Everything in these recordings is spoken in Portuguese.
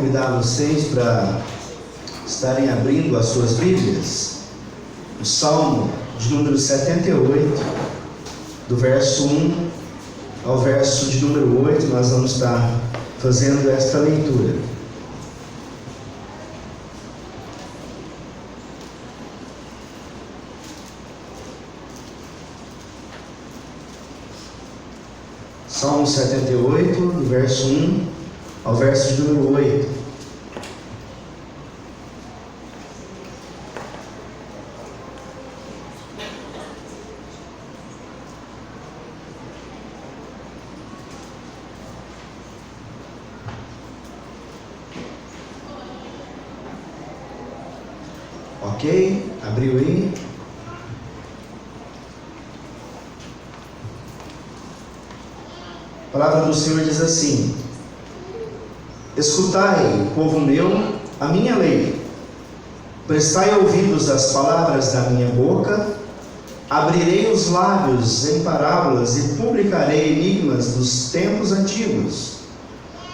convidar vocês para estarem abrindo as suas Bíblias, o Salmo de número 78, do verso 1 ao verso de número 8, nós vamos estar fazendo esta leitura. Salmo 78, do verso 1 ao verso de número 8. Ok? Abriu aí? A palavra do Senhor diz assim: escutai, povo meu, a minha lei, prestai ouvidos às palavras da minha boca, abrirei os lábios em parábolas e publicarei enigmas dos tempos antigos.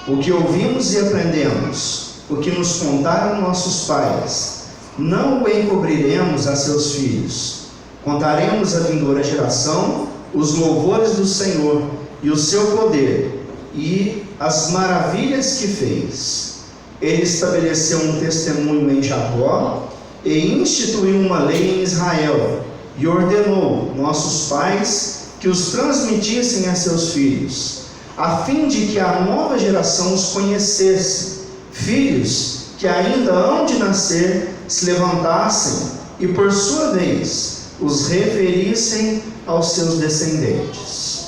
O que ouvimos e aprendemos, o que nos contaram nossos pais, não o encobriremos a seus filhos. Contaremos à vindoura geração os louvores do Senhor e o seu poder e as maravilhas que fez. Ele estabeleceu um testemunho em Jacó e instituiu uma lei em Israel, e ordenou nossos pais que os transmitissem a seus filhos, a fim de que a nova geração os conhecesse, filhos que ainda hão de nascer se levantassem e por sua vez os referissem aos seus descendentes,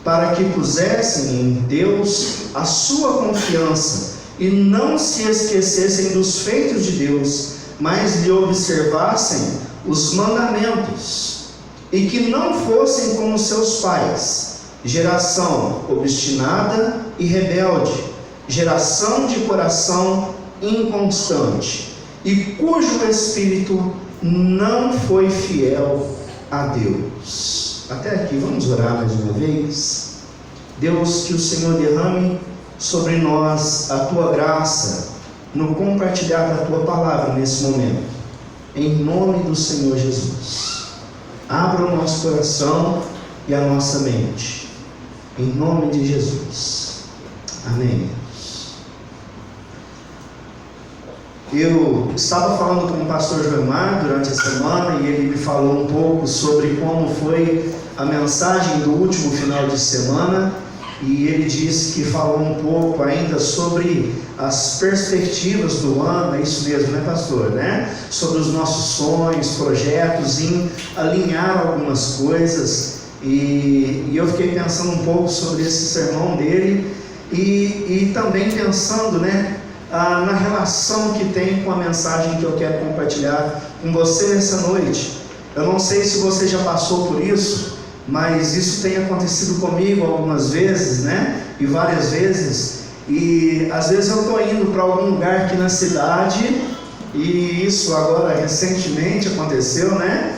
para que pusessem em Deus a sua confiança e não se esquecessem dos feitos de Deus, mas lhe observassem os mandamentos, e que não fossem como seus pais, geração obstinada e rebelde, geração de coração inconstante, e cujo espírito não foi fiel a Deus. Até aqui, vamos orar mais uma vez. Deus, que o Senhor derrame sobre nós a tua graça no compartilhar da tua palavra nesse momento, em nome do Senhor Jesus. Abra o nosso coração e a nossa mente, em nome de Jesus. Amém. Eu estava falando com o pastor Joemar durante a semana e ele me falou um pouco sobre como foi a mensagem do último final de semana, e ele disse que falou um pouco ainda sobre as perspectivas do ano. É isso mesmo, né, pastor? Né? Sobre os nossos sonhos, projetos, em alinhar algumas coisas, e eu fiquei pensando um pouco sobre esse sermão dele e também pensando, né, na relação que tem com a mensagem que eu quero compartilhar com você nessa noite. Eu não sei se você já passou por isso, mas isso tem acontecido comigo algumas vezes, né? E várias vezes. E às vezes eu estou indo para algum lugar aqui na cidade, e isso agora recentemente aconteceu, né?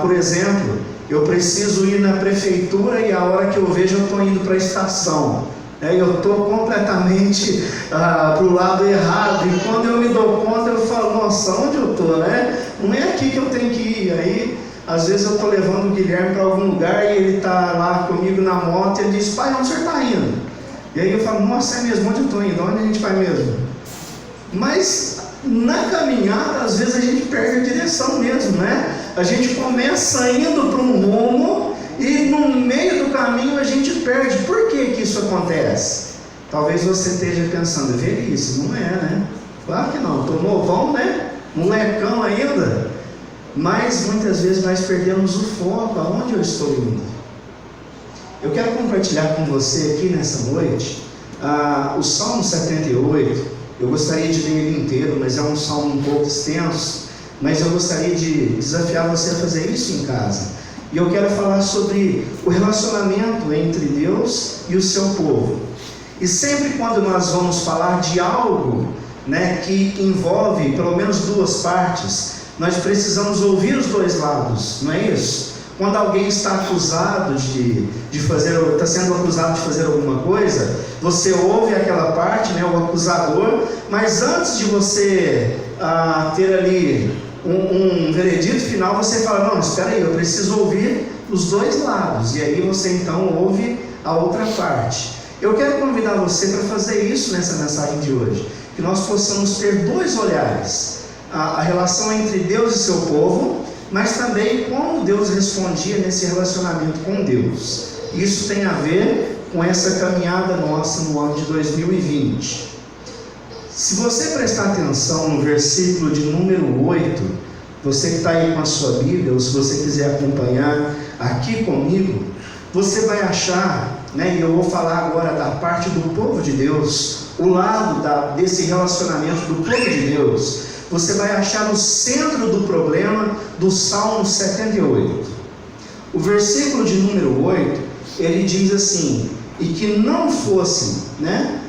Por exemplo, eu preciso ir na prefeitura e a hora que eu vejo eu estou indo para a estação. Eu estou completamente para o lado errado, e quando eu me dou conta eu falo, nossa, onde eu estou, né? Não é aqui que eu tenho que ir. Aí às vezes eu estou levando o Guilherme para algum lugar e ele está lá comigo na moto e ele diz, pai, onde o senhor está indo? E aí eu falo, nossa, é mesmo, onde eu estou indo? Onde a gente vai mesmo? Mas na caminhada às vezes a gente perde a direção mesmo, né? A gente começa indo para um rumo e no meio do caminho a gente perde. Por que isso acontece? Talvez você esteja pensando, velhice, não é, né? Claro que não, estou novão, né? Molecão ainda. Mas muitas vezes nós perdemos o foco, aonde eu estou indo. Eu quero compartilhar com você aqui nessa noite o Salmo 78. Eu gostaria de ler ele inteiro, mas é um salmo um pouco extenso, mas eu gostaria de desafiar você a fazer isso em casa. E eu quero falar sobre o relacionamento entre Deus e o seu povo. E sempre quando nós vamos falar de algo, né, que envolve pelo menos duas partes, nós precisamos ouvir os dois lados, não é isso? Quando alguém está acusado está sendo acusado de fazer alguma coisa, você ouve aquela parte, né, o acusador, mas antes de você ter ali um veredito final, você fala, não, espera aí, eu preciso ouvir os dois lados, e aí você então ouve a outra parte. Eu quero convidar você para fazer isso nessa mensagem de hoje, que nós possamos ter dois olhares, a relação entre Deus e seu povo, mas também como Deus respondia nesse relacionamento com Deus. Isso tem a ver com essa caminhada nossa no ano de 2020. Se você prestar atenção no versículo de número 8, você que está aí com a sua Bíblia, ou se você quiser acompanhar aqui comigo, você vai achar, né, e eu vou falar agora da parte do povo de Deus, o lado desse relacionamento do povo de Deus. Você vai achar no centro do problema do Salmo 78. O versículo de número 8, ele diz assim, e que não fossem, né?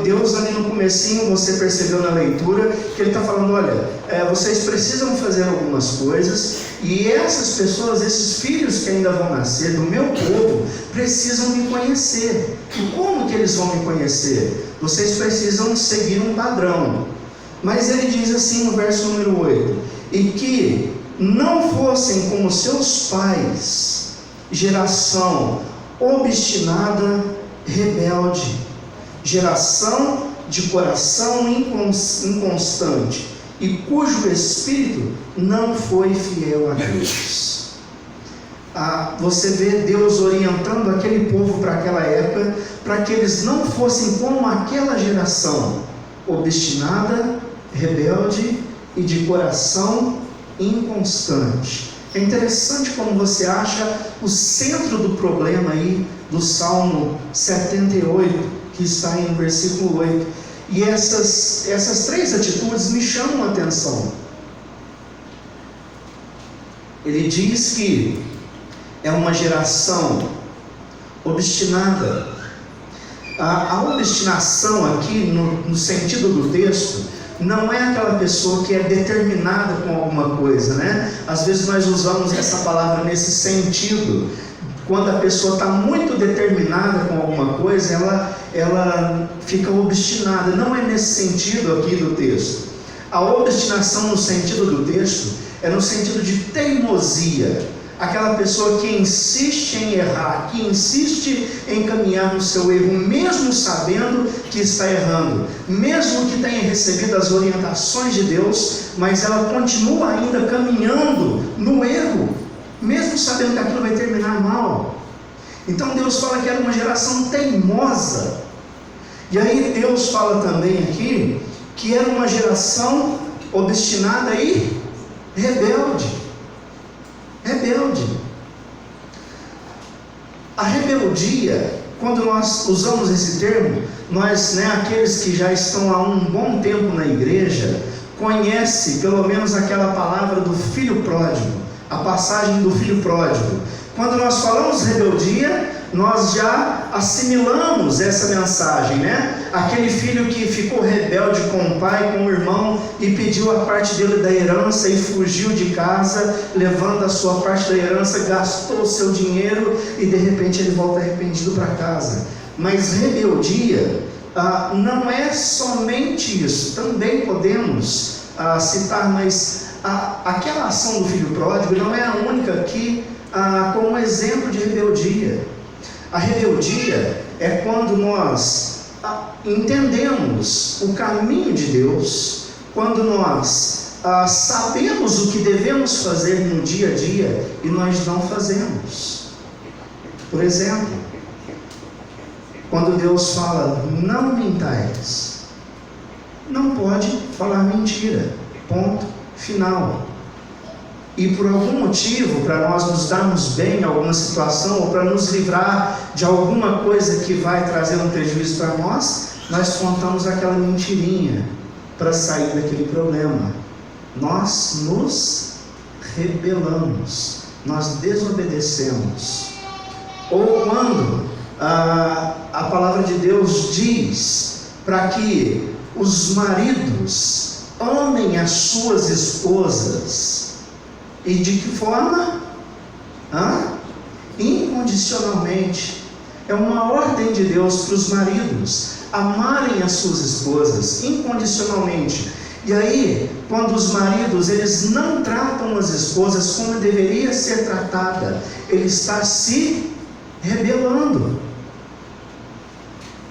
Deus ali no comecinho, você percebeu na leitura, que ele está falando, olha, vocês precisam fazer algumas coisas, e essas pessoas, esses filhos que ainda vão nascer, do meu povo, precisam me conhecer. E como que eles vão me conhecer? Vocês precisam seguir um padrão. Mas ele diz assim no verso número 8, e que não fossem como seus pais, geração obstinada, rebelde, geração de coração inconstante, e cujo espírito não foi fiel a Deus. Você vê Deus orientando aquele povo para aquela época, para que eles não fossem como aquela geração, obstinada, rebelde e de coração inconstante. É interessante como você acha o centro do problema aí do Salmo 78, que está aí no versículo 8. E essas três atitudes me chamam a atenção. Ele diz que é uma geração obstinada. A obstinação aqui, no sentido do texto, não é aquela pessoa que é determinada com alguma coisa, né? Às vezes nós usamos essa palavra nesse sentido. Quando a pessoa está muito determinada com alguma coisa, ela fica obstinada. Não é nesse sentido aqui do texto. A obstinação no sentido do texto é no sentido de teimosia. Aquela pessoa que insiste em errar, que insiste em caminhar no seu erro, mesmo sabendo que está errando, mesmo que tenha recebido as orientações de Deus, mas ela continua ainda caminhando no erro, mesmo sabendo que aquilo vai terminar mal. Então Deus fala que era uma geração teimosa. E aí Deus fala também aqui que era uma geração obstinada e rebelde. A rebeldia, quando nós usamos esse termo, aqueles que já estão há um bom tempo na igreja, conhecem pelo menos aquela palavra do filho pródigo, a passagem do filho pródigo. Quando nós falamos rebeldia, nós já assimilamos essa mensagem, né? Aquele filho que ficou rebelde com o pai, com o irmão, e pediu a parte dele da herança e fugiu de casa, levando a sua parte da herança, gastou o seu dinheiro e de repente ele volta arrependido para casa. Mas rebeldia não é somente isso. Também podemos citar, mas aquela ação do filho pródigo não é a única aqui como exemplo de rebeldia. A rebeldia é quando nós entendemos o caminho de Deus, quando nós sabemos o que devemos fazer no dia a dia e nós não fazemos. Por exemplo, quando Deus fala, não mintais, não pode falar mentira, ponto final. E por algum motivo, para nós nos darmos bem em alguma situação, ou para nos livrar de alguma coisa que vai trazer um prejuízo para nós, nós contamos aquela mentirinha para sair daquele problema. Nós nos rebelamos, nós desobedecemos. Ou quando a palavra de Deus diz para que os maridos amem as suas esposas. E de que forma? Incondicionalmente. É uma ordem de Deus para os maridos amarem as suas esposas incondicionalmente. E aí, quando os maridos eles não tratam as esposas como deveria ser tratada, ele está se rebelando.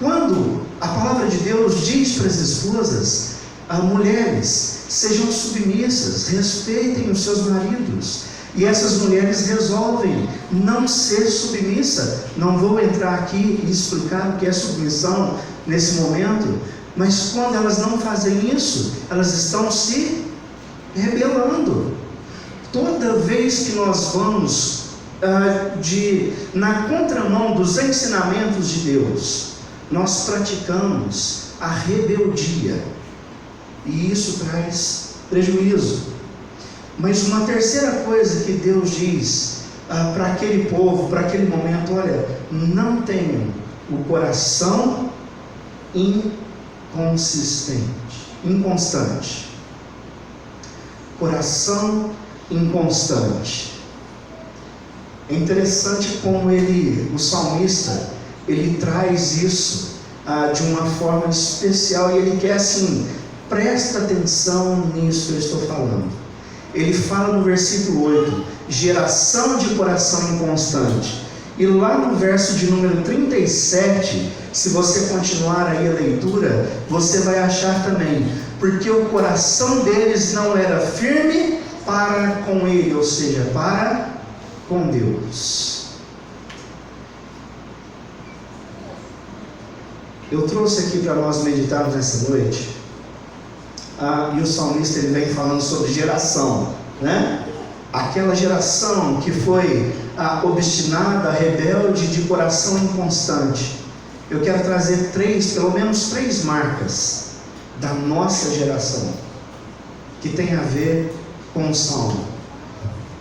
Quando a palavra de Deus diz para as esposas, mulheres, sejam submissas, respeitem os seus maridos, e essas mulheres resolvem não ser submissa. Não vou entrar aqui e explicar o que é submissão nesse momento, mas quando elas não fazem isso, elas estão se rebelando. Toda vez que nós vamos na contramão dos ensinamentos de Deus, nós praticamos a rebeldia, e isso traz prejuízo. Mas uma terceira coisa que Deus diz para aquele povo, para aquele momento: olha, não tenham o coração inconstante. Coração inconstante. É interessante como o salmista, ele traz isso de uma forma especial, e ele quer assim, presta atenção nisso que eu estou falando. Ele fala no versículo 8, geração de coração inconstante. E lá no verso de número 37, se você continuar aí a leitura, você vai achar também, porque o coração deles não era firme para com ele, ou seja, para com Deus. Eu trouxe aqui para nós meditarmos nessa noite, e o salmista ele vem falando sobre geração, né? Aquela geração que foi obstinada, rebelde, de coração inconstante. Eu quero trazer pelo menos três marcas da nossa geração, que tem a ver com o salmo.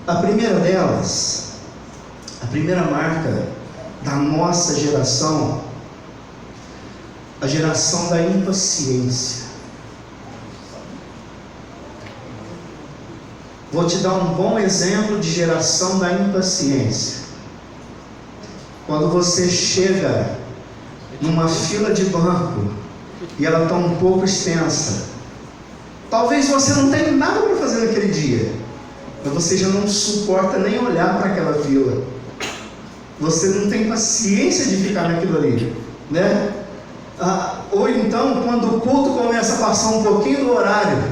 A primeira delas, a primeira marca da nossa geração, a geração da impaciência. Vou te dar um bom exemplo de geração da impaciência. Quando você chega numa fila de banco e ela está um pouco extensa, talvez você não tenha nada para fazer naquele dia, mas você já não suporta nem olhar para aquela fila. Você não tem paciência de ficar naquilo ali, né? Ou então, quando o culto começa a passar um pouquinho do horário,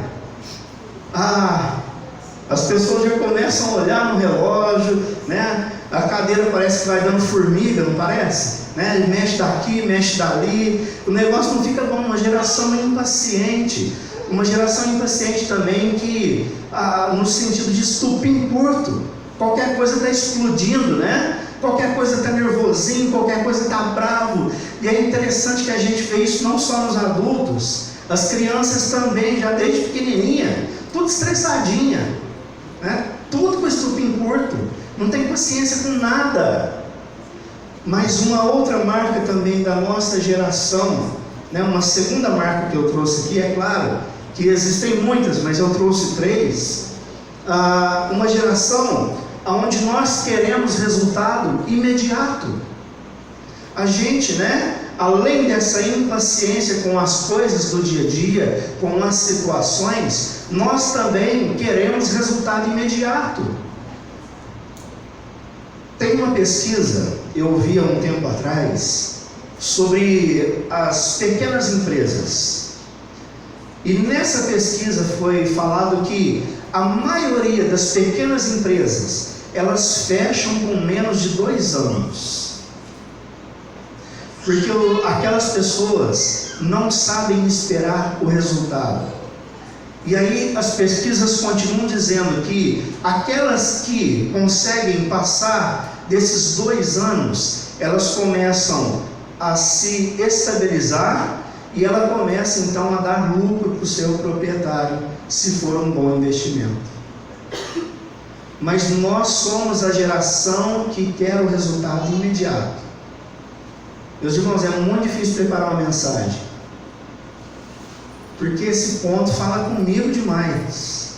as pessoas já começam a olhar no relógio, né? A cadeira parece que vai dando formiga, não parece? Né? Mexe daqui, mexe dali, o negócio não fica bom. Uma geração impaciente, também que, no sentido de estupim curto, qualquer coisa está explodindo, né? Qualquer coisa está nervosinho, qualquer coisa está bravo. E é interessante que a gente vê isso não só nos adultos, as crianças também, já desde pequenininha, tudo estressadinha, né? Tudo com estupim curto, não tem paciência com nada. Mas uma outra marca também da nossa geração, né? Uma segunda marca que eu trouxe aqui, é claro que existem muitas, mas eu trouxe três. Uma geração onde nós queremos resultado imediato. A gente, né, além dessa impaciência com as coisas do dia a dia, com as situações, nós também queremos resultado imediato. Tem uma pesquisa, eu vi há um tempo atrás, sobre as pequenas empresas. E nessa pesquisa foi falado que a maioria das pequenas empresas, elas fecham com menos de 2 anos. Porque aquelas pessoas não sabem esperar o resultado. E aí as pesquisas continuam dizendo que aquelas que conseguem passar desses 2 anos, elas começam a se estabilizar e ela começa então a dar lucro para o seu proprietário, se for um bom investimento. Mas nós somos a geração que quer o resultado imediato. Meus irmãos, é muito difícil preparar uma mensagem, porque esse ponto fala comigo demais,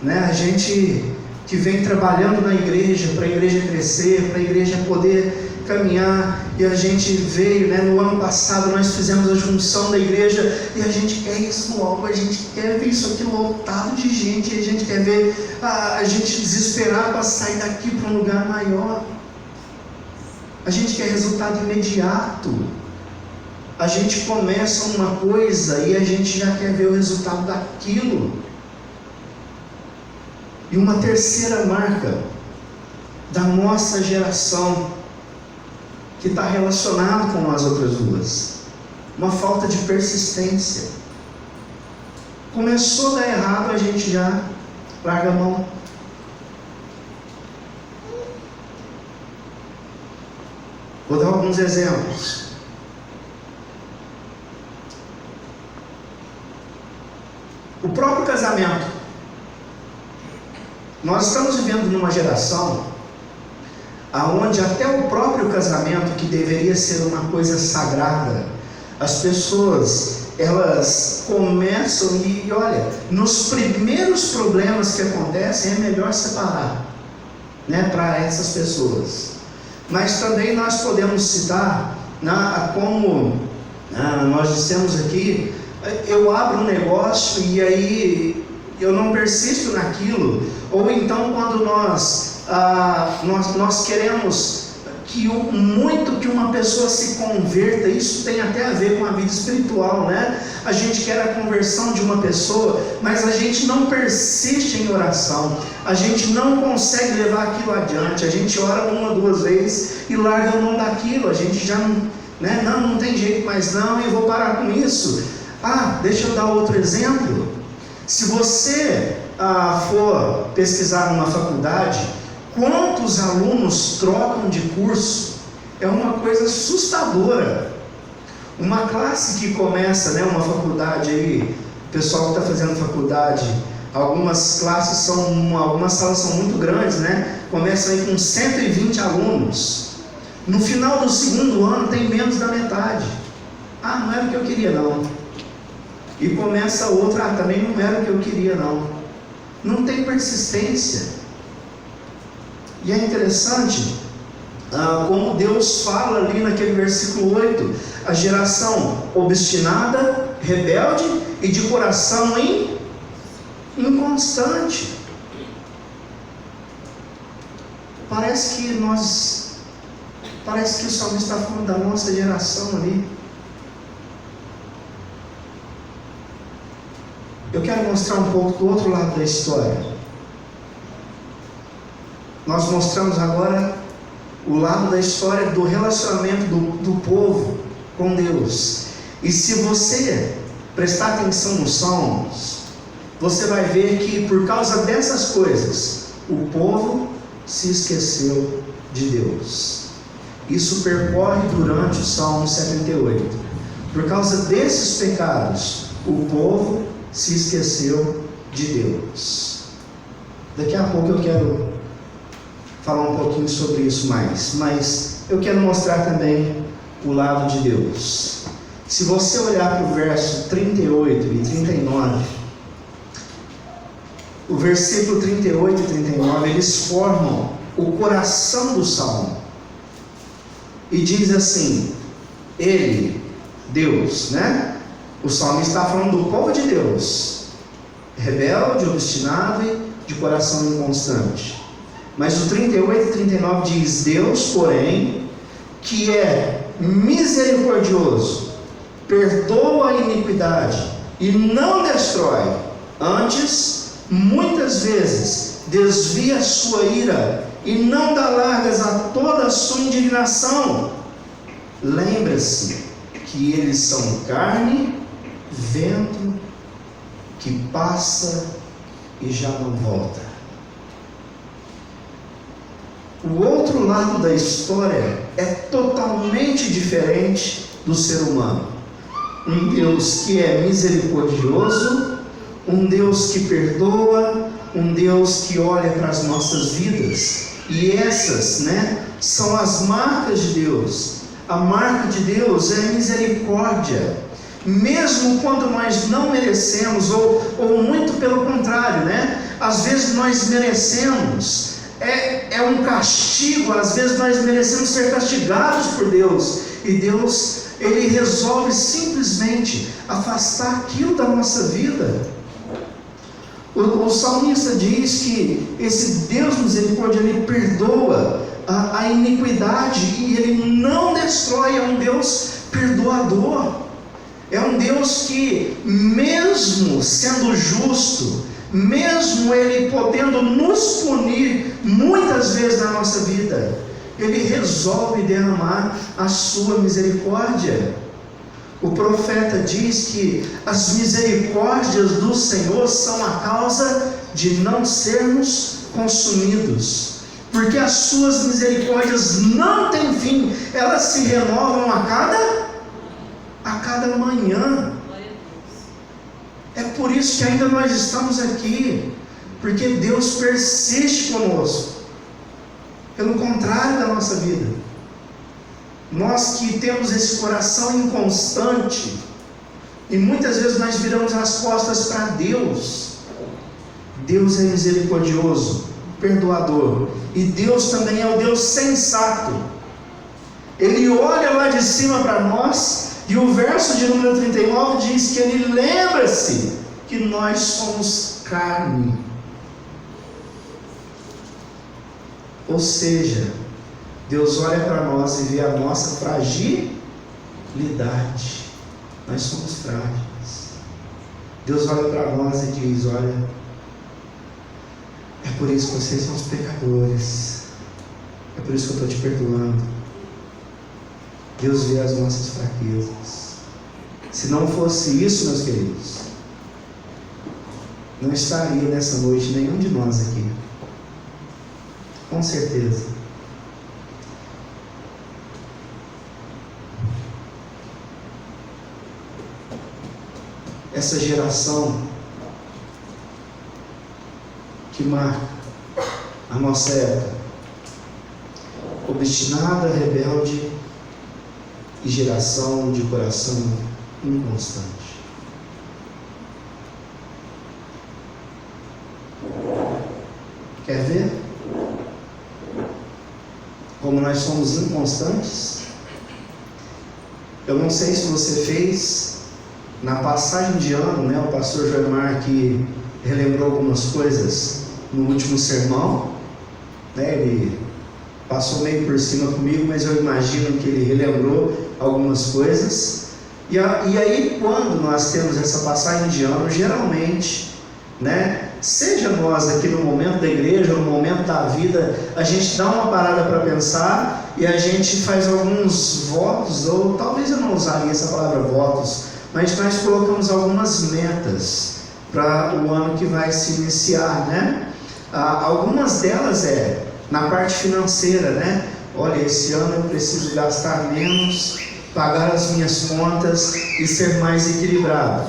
né? A gente que vem trabalhando na igreja, para a igreja crescer, para a igreja poder caminhar. E a gente veio, no ano passado nós fizemos a junção da igreja, e a gente quer isso logo, a gente quer ver isso aqui lotado de gente, e a gente quer ver a gente desesperar para sair daqui para um lugar maior. A gente quer resultado imediato. A gente começa uma coisa e a gente já quer ver o resultado daquilo. E uma terceira marca da nossa geração, que está relacionado com as outras duas, uma falta de persistência. Começou a dar errado, a gente já larga a mão. Vou dar alguns exemplos. O próprio casamento. Nós estamos vivendo numa geração aonde até o próprio casamento, que deveria ser uma coisa sagrada, as pessoas, elas começam e olha, nos primeiros problemas que acontecem é melhor separar, para essas pessoas. Mas também nós podemos citar, como nós dissemos aqui, eu abro um negócio e aí eu não persisto naquilo, ou então quando nós queremos muito que uma pessoa se converta, isso tem até a ver com a vida espiritual, A gente quer a conversão de uma pessoa, mas a gente não persiste em oração, a gente não consegue levar aquilo adiante, a gente ora uma, duas vezes e larga a mão daquilo, a gente já não tem jeito mais não, e vou parar com isso. Deixa eu dar outro exemplo. Se você for pesquisar numa faculdade, quantos alunos trocam de curso? É uma coisa assustadora. Uma classe que começa, uma faculdade aí, o pessoal que está fazendo faculdade, algumas salas são muito grandes, começam aí com 120 alunos. No final do segundo ano tem menos da metade. Não era o que eu queria não. E começa outra, também não era o que eu queria não. Não tem persistência. E é interessante como Deus fala ali naquele versículo 8, a geração obstinada, rebelde e de coração inconstante. Parece que o salmista está falando da nossa geração ali. Eu quero mostrar um pouco do outro lado da história. Nós mostramos agora o lado da história do relacionamento do povo com Deus. E se você prestar atenção nos Salmos, você vai ver que por causa dessas coisas, o povo se esqueceu de Deus. Isso percorre durante o Salmo 78. Por causa desses pecados, o povo se esqueceu de Deus. Daqui a pouco eu quero falar um pouquinho sobre isso mais, mas eu quero mostrar também o lado de Deus. Se você olhar para o verso 38 e 39, o versículo 38 e 39, eles formam o coração do Salmo. E diz assim, ele, Deus, o Salmo está falando do povo de Deus, rebelde, obstinado e de coração inconstante. Mas o 38 e 39 diz, Deus, porém, que é misericordioso, perdoa a iniquidade e não destrói, antes, muitas vezes, desvia a sua ira e não dá largas a toda a sua indignação. Lembra-se que eles são carne, vento, que passa e já não volta. O outro lado da história é totalmente diferente do ser humano. Um Deus que é misericordioso, um Deus que perdoa, um Deus que olha para as nossas vidas. E essas, são as marcas de Deus. A marca de Deus é a misericórdia. mesmo quando nós não merecemos, ou muito pelo contrário, né? Às vezes nós merecemos, é um castigo, às vezes nós merecemos ser castigados por Deus, e Deus, Ele resolve simplesmente afastar aquilo da nossa vida. O salmista diz que esse Deus misericórdia, Ele perdoa a iniquidade, e Ele não destrói, é um Deus perdoador, é um Deus que, mesmo sendo justo, mesmo Ele podendo nos punir muitas vezes na nossa vida, Ele resolve derramar a sua misericórdia. O profeta diz que as misericórdias do Senhor são a causa de não sermos consumidos, porque as suas misericórdias não têm fim, elas se renovam a cada manhã. É por isso que ainda nós estamos aqui, porque Deus persiste conosco, pelo contrário da nossa vida. Nós que temos esse coração inconstante, e muitas vezes nós viramos as costas para Deus. Deus é misericordioso, perdoador, e Deus também é o Deus sensato. Ele olha lá de cima para nós, e o verso de número 39 diz que Ele lembra-se que nós somos carne. Ou seja, Deus olha para nós e vê a nossa fragilidade. Nós somos frágeis. Deus olha para nós e diz: olha, é por isso que vocês são os pecadores, é por isso que eu estou te perdoando. Deus vê as nossas fraquezas. Se não fosse isso, meus queridos, não estaria nessa noite nenhum de nós aqui, com certeza. Essa geração que marca a nossa época, obstinada, rebelde e geração de coração inconstante. Quer ver como nós somos inconstantes? Eu não sei se você fez na passagem de ano, né? O pastor Joemar aqui relembrou algumas coisas no último sermão, né? Ele passou meio por cima comigo, mas eu imagino que ele relembrou algumas coisas. E aí, quando nós temos essa passagem de ano, geralmente, né, seja nós aqui no momento da igreja, no momento da vida, a gente dá uma parada para pensar e a gente faz alguns votos, ou talvez eu não usaria essa palavra votos, mas nós colocamos algumas metas para o ano que vai se iniciar, né? Algumas delas na parte financeira, né? Olha, esse ano eu preciso gastar menos, pagar as minhas contas e ser mais equilibrado.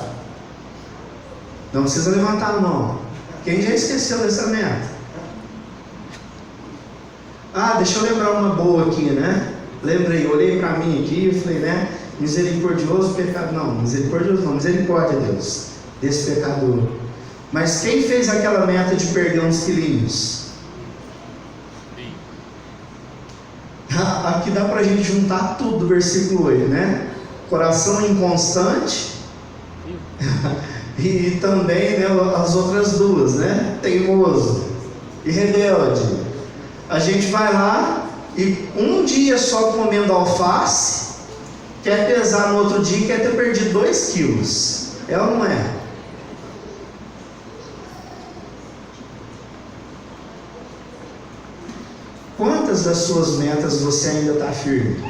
Não precisa levantar a mão. Quem já esqueceu dessa meta? Deixa eu lembrar uma boa aqui, né? Lembrei, olhei para mim aqui e falei, né? Misericordioso pecado, não, misericordioso não, misericórdia, Deus, desse pecador. Mas quem fez aquela meta de perder uns quilinhos? Aqui dá para a gente juntar tudo do versículo 8, né? Coração inconstante e também, né, as outras duas, né? Teimoso e rebelde. A gente vai lá e um dia só comendo alface, quer pesar no outro dia e quer ter perdido 2 quilos. É ou não é? Quantas das suas metas você ainda está firme?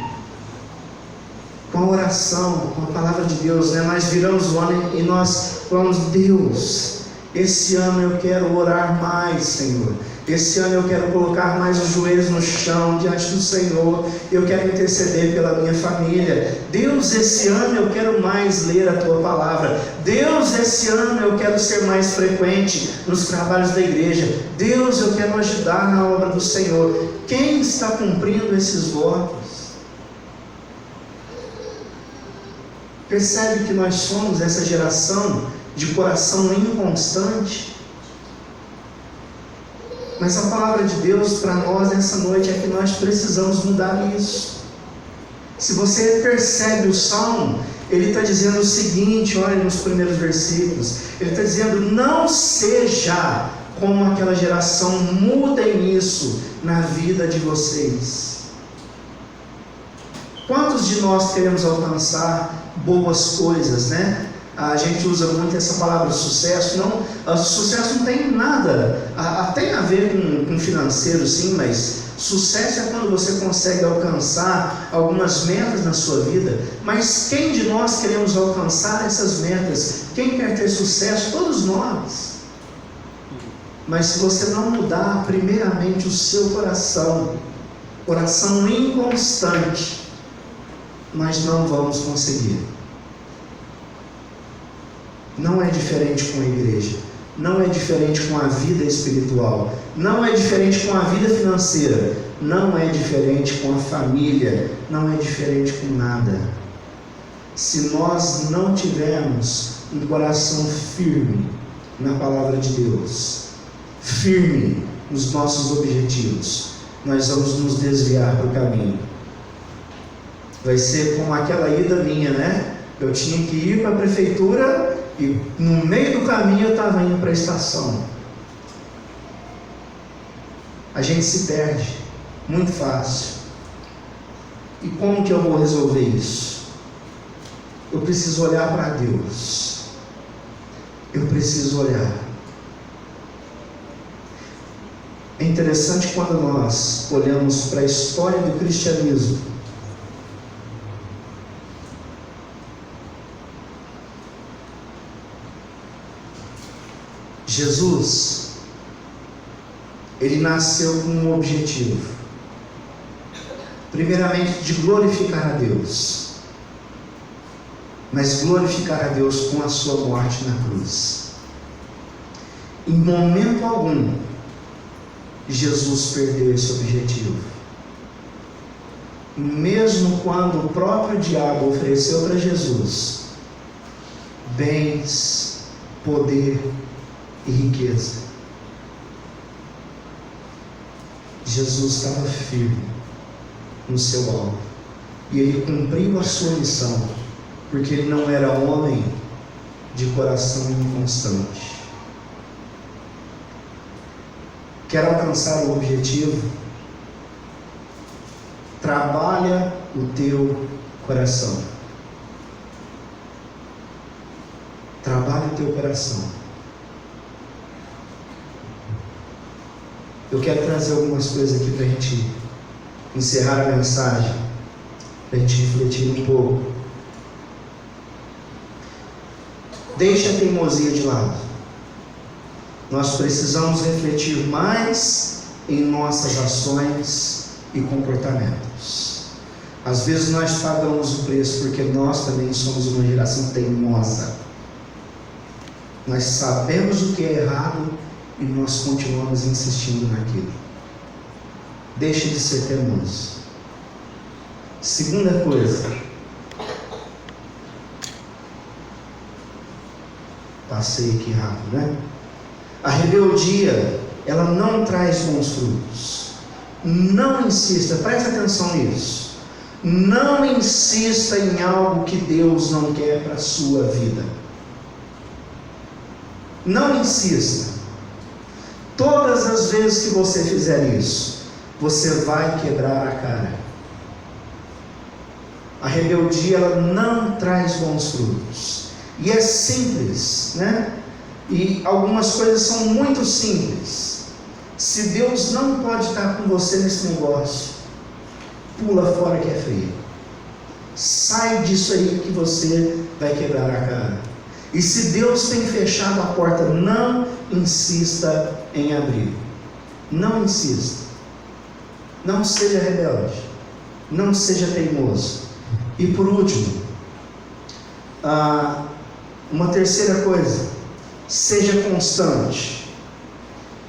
Com a oração, com a palavra de Deus, né? Nós viramos o ano e nós falamos: Deus, esse ano eu quero orar mais, Senhor. Esse ano eu quero colocar mais os joelhos no chão diante do Senhor. Eu quero interceder pela minha família. Deus, esse ano eu quero mais ler a Tua Palavra. Deus, esse ano eu quero ser mais frequente nos trabalhos da igreja. Deus, eu quero ajudar na obra do Senhor. Quem está cumprindo esses votos? Percebe que nós somos essa geração de coração inconstante? Mas a palavra de Deus para nós nessa noite é que nós precisamos mudar isso. Se você percebe o Salmo, ele está dizendo o seguinte, olha nos primeiros versículos, ele está dizendo: não seja como aquela geração, mudem isso na vida de vocês. Quantos de nós queremos alcançar boas coisas, né? A gente usa muito essa palavra sucesso. Não, sucesso não tem nada, tem a ver com financeiro, sim, mas sucesso é quando você consegue alcançar algumas metas na sua vida. Mas quem de nós queremos alcançar essas metas? Quem quer ter sucesso? Todos nós. Mas se você não mudar primeiramente o seu coração inconstante, nós não vamos conseguir. Não é diferente com a igreja, não é diferente com a vida espiritual, não é diferente com a vida financeira, não é diferente com a família, não é diferente com nada. Se nós não tivermos um coração firme na palavra de Deus, firme nos nossos objetivos, nós vamos nos desviar do caminho. Vai ser como aquela ida minha, né? Eu tinha que ir para a prefeitura e no meio do caminho eu estava indo para a estação. A gente se perde muito fácil. E como que eu vou resolver isso? Eu preciso olhar para Deus. Eu preciso olhar. É interessante quando nós olhamos para a história do cristianismo. Jesus, ele nasceu com um objetivo, primeiramente de glorificar a Deus, mas glorificar a Deus com a sua morte na cruz. Em momento algum, Jesus perdeu esse objetivo. Mesmo quando o próprio diabo ofereceu para Jesus bens, poder e riqueza, Jesus estava firme no seu alvo, e ele cumpriu a sua missão, porque ele não era homem de coração inconstante. Quer alcançar o objetivo? Trabalha o teu coração. Trabalha o teu coração. Eu quero trazer algumas coisas aqui para a gente encerrar a mensagem, para a gente refletir um pouco. Deixa a teimosia de lado. Nós precisamos refletir mais em nossas ações e comportamentos. Às vezes nós pagamos o preço porque nós também somos uma geração teimosa. Nós sabemos o que é errado e nós continuamos insistindo naquilo. Deixe de ser teimoso. Segunda coisa, passei aqui rápido, né? A rebeldia, ela não traz bons frutos. Não insista, preste atenção nisso. Não insista em algo que Deus não quer para a sua vida. Não insista. Todas as vezes que você fizer isso, você vai quebrar a cara. A rebeldia, ela não traz bons frutos. E é simples, né? E algumas coisas são muito simples. Se Deus não pode estar com você nesse negócio, pula fora que é feio. Sai disso aí que você vai quebrar a cara. E se Deus tem fechado a porta, não insista em abrir. Não insista. Não seja rebelde. Não seja teimoso. E por último, uma terceira coisa: seja constante.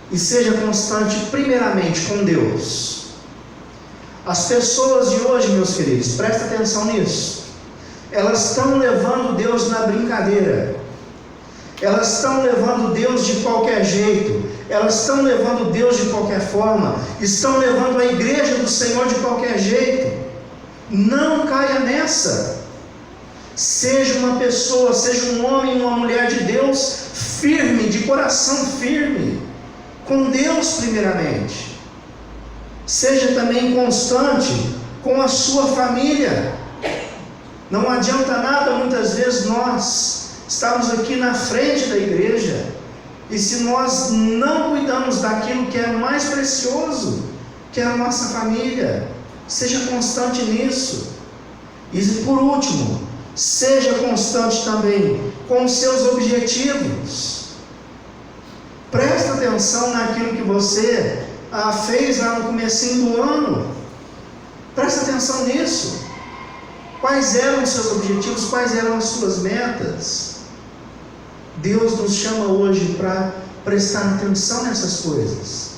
E seja constante primeiramente com Deus. As pessoas de hoje, meus queridos, presta atenção nisso, elas estão levando Deus na brincadeira, elas estão levando Deus de qualquer jeito, elas estão levando Deus de qualquer forma, estão levando a igreja do Senhor de qualquer jeito. Não caia nessa. Seja uma pessoa, seja um homem, uma mulher de Deus, firme, de coração firme, com Deus primeiramente. Seja também constante com a sua família. Não adianta nada muitas vezes nós estamos aqui na frente da igreja, e se nós não cuidamos daquilo que é mais precioso, que é a nossa família, seja constante nisso. E por último, seja constante também com os seus objetivos. Presta atenção naquilo que você fez lá no comecinho do ano. Presta atenção nisso. Quais eram os seus objetivos? Quais eram as suas metas? Deus nos chama hoje para prestar atenção nessas coisas.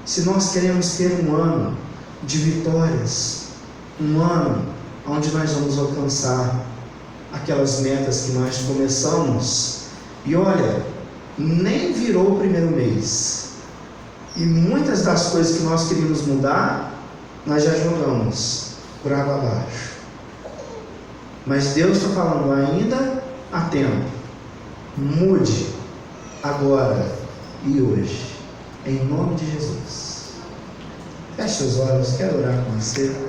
Se nós queremos ter um ano de vitórias, um ano onde nós vamos alcançar aquelas metas que nós começamos, e olha, nem virou o primeiro mês, e muitas das coisas que nós queríamos mudar, nós já jogamos por água abaixo. Mas Deus está falando, ainda há tempo. Mude agora e hoje, em nome de Jesus. Feche seus olhos, quero orar com você.